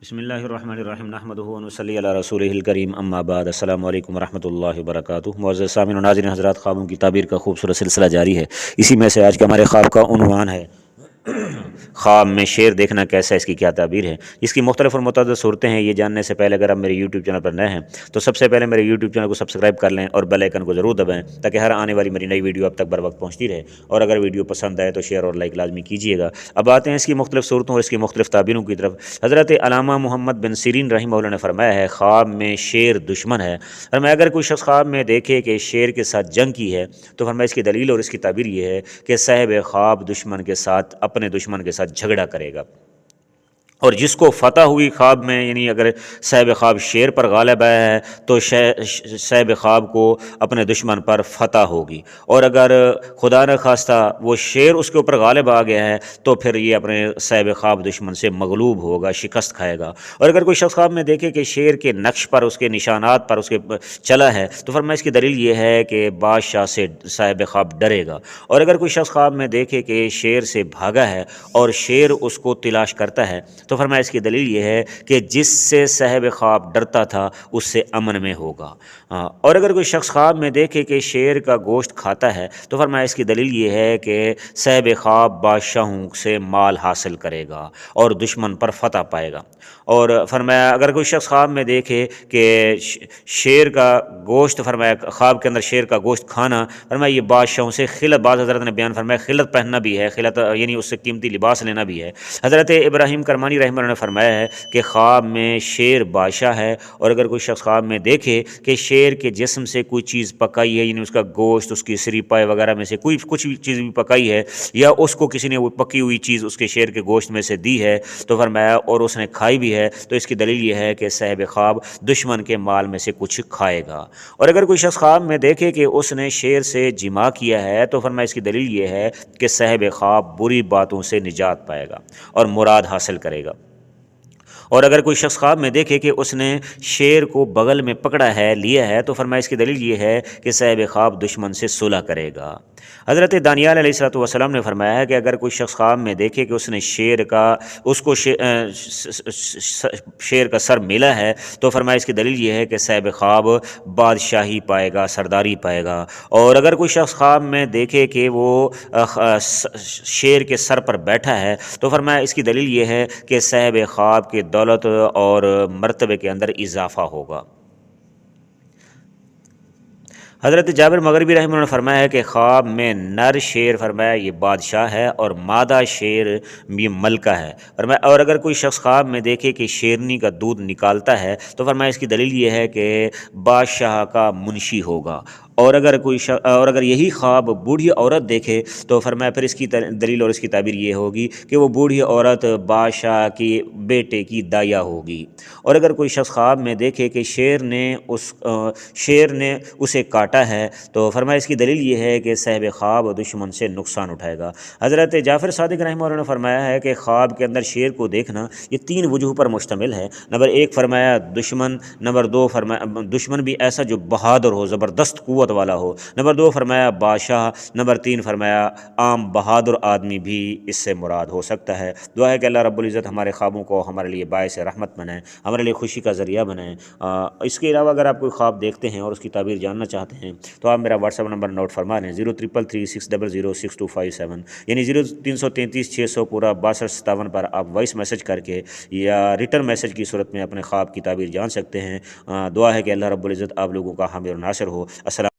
بسم اللہ الرحمن الرحیم نحمدہ و نصلی علی رسولہ الکریم اما بعد السلام علیکم ورحمۃ اللہ وبرکاتہ۔ معزز سامعین و ناظرین حضرات، خوابوں کی تعبیر کا خوبصورت سلسلہ جاری ہے۔ اسی میں سے آج کا ہمارے خواب کا عنوان ہے خواب میں شیر دیکھنا کیسا ہے، اس کی کیا تعبیر ہے۔ اس کی مختلف اور متعدد صورتیں ہیں۔ یہ جاننے سے پہلے اگر آپ میرے یوٹیوب چینل پر نئے ہیں تو سب سے پہلے میرے یوٹیوب چینل کو سبسکرائب کر لیں اور بیل آئیکن کو ضرور دبائیں تاکہ ہر آنے والی میری نئی ویڈیو اب تک بر وقت پہنچتی رہے، اور اگر ویڈیو پسند آئے تو شیئر اور لائک لازمی کیجیے گا۔ اب آتے ہیں اس کی مختلف صورتوں اور اس کی مختلف تعبیروں کی طرف۔ حضرت علامہ محمد بن سیرین رحمہ اللہ نے فرمایا ہے، خواب میں شیر دشمن ہے۔ فرمایا اگر کوئی شخص خواب میں دیکھے کہ شیر کے ساتھ جنگ کی ہے تو فرمایا اس کی دلیل اور اس کی تعبیر یہ ہے کہ صاحب خواب دشمن کے ساتھ، اپنے دشمن کے ساتھ جھگڑا کرے گا، اور جس کو فتح ہوئی خواب میں، یعنی اگر صاحب خواب شیر پر غالب آیا ہے تو صاحب خواب کو اپنے دشمن پر فتح ہوگی، اور اگر خدا نہ خواستہ وہ شیر اس کے اوپر غالب آ گیا ہے تو پھر یہ اپنے صاحب خواب دشمن سے مغلوب ہوگا، شکست کھائے گا۔ اور اگر کوئی شخص خواب میں دیکھے کہ شیر کے نقش پر، اس کے نشانات پر اس کے چلا ہے تو فرمایا اس کی دلیل یہ ہے کہ بادشاہ سے صاحب خواب ڈرے گا۔ اور اگر کوئی شخص خواب میں دیکھے کہ شیر سے بھاگا ہے اور شیر اس کو تلاش کرتا ہے تو فرمایا اس کی دلیل یہ ہے کہ جس سے صاحب خواب ڈرتا تھا اس سے امن میں ہوگا۔ اور اگر کوئی شخص خواب میں دیکھے کہ شیر کا گوشت کھاتا ہے تو فرمایا اس کی دلیل یہ ہے کہ صاحب خواب بادشاہوں سے مال حاصل کرے گا اور دشمن پر فتح پائے گا۔ اور فرمایا اگر کوئی شخص خواب میں دیکھے کہ شیر کا گوشت، فرمایا خواب کے اندر شیر کا گوشت کھانا، فرمایا یہ بادشاہوں سے خلت، بعض حضرت نے بیان فرمایا خلت پہننا بھی ہے، خلت یعنی اس سے قیمتی لباس لینا بھی ہے۔ حضرت ابراہیم کرمانی رحمہ اللہ نے فرمایا ہے کہ خواب میں شیر بادشاہ ہے، اور اگر کوئی شخص خواب میں دیکھے کہ شیر کے جسم سے کوئی چیز پکائی ہے، یعنی اس کا گوشت، اس کی سری پائے وغیرہ میں سے کچھ بھی چیز بھی پکائی ہے، یا اس کو کسی نے وہ پکی ہوئی چیز اس کے شیر کے گوشت میں سے دی ہے تو فرمایا اور اس نے کھائی بھی ہے تو اس کی دلیل یہ ہے کہ صاحب خواب دشمن کے مال میں سے کچھ کھائے گا۔ اور اگر کوئی شخص خواب میں دیکھے کہ اس نے شیر سے جماع کیا ہے تو فرمایا اس کی دلیل یہ ہے کہ صاحب خواب بری باتوں سے نجات پائے گا اور مراد حاصل کرے گا۔ اور اگر کوئی شخص خواب میں دیکھے کہ اس نے شیر کو بغل میں پکڑا ہے، لیا ہے، تو فرمایا اس کی دلیل یہ ہے کہ صاحب خواب دشمن سے صلح کرے گا۔ حضرت دانیال علیہ الصلوۃ والسلام نے فرمایا ہے کہ اگر کوئی شخص خواب میں دیکھے کہ اس نے شیر کا سر ملا ہے تو فرمایا اس کی دلیل یہ ہے کہ صاحب خواب بادشاہی پائے گا، سرداری پائے گا۔ اور اگر کوئی شخص خواب میں دیکھے کہ وہ شیر کے سر پر بیٹھا ہے تو فرمایا اس کی دلیل یہ ہے کہ صاحب خواب کے دولت اور مرتبے کے اندر اضافہ ہوگا۔ حضرت جابر مغربی رحمہ اللہ نے فرمایا ہے کہ خواب میں نر شیر، فرمایا یہ بادشاہ ہے، اور مادہ شیر یہ ملکہ ہے۔ فرمایا اور اگر کوئی شخص خواب میں دیکھے کہ شیرنی کا دودھ نکالتا ہے تو فرمایا اس کی دلیل یہ ہے کہ بادشاہ کا منشی ہوگا۔ اور اگر یہی خواب بوڑھی عورت دیکھے تو فرمایا پھر اس کی دلیل اور اس کی تعبیر یہ ہوگی کہ وہ بوڑھی عورت بادشاہ کی بیٹے کی دایا ہوگی۔ اور اگر کوئی شخص خواب میں دیکھے کہ شیر نے اسے کاٹا ہے تو فرمایا اس کی دلیل یہ ہے کہ صاحب خواب دشمن سے نقصان اٹھائے گا۔ حضرت جعفر صادق رحمہ اللہ نے فرمایا ہے کہ خواب کے اندر شیر کو دیکھنا یہ 3 وجوہ پر مشتمل ہے۔ نمبر 1 فرمایا دشمن، نمبر 2 فرمایا دشمن بھی ایسا جو بہادر ہو، زبردست قوت والا ہو، نمبر 2 فرمایا بادشاہ، نمبر 3 فرمایا عام بہادر آدمی بھی اس سے مراد ہو سکتا ہے۔ دعا ہے کہ اللہ رب العزت ہمارے خوابوں کو ہمارے لیے باعث رحمت بنائیں، ہمارے لیے خوشی کا ذریعہ بنائیں۔ اس کے علاوہ اگر آپ کوئی خواب دیکھتے ہیں اور اس کی تعبیر جاننا چاہتے ہیں تو آپ میرا واٹس ایپ نمبر نوٹ فرما لیں، 0333600627، یعنی 033360 پورا 6257 پر آپ وائس میسج کر کے یا ریٹرن میسج کی صورت میں اپنے خواب کی تعبیر جان سکتے ہیں۔ دعا ہے کہ اللہ رب العزت آپ لوگوں کا حامی اور ناصر ہو۔ السلام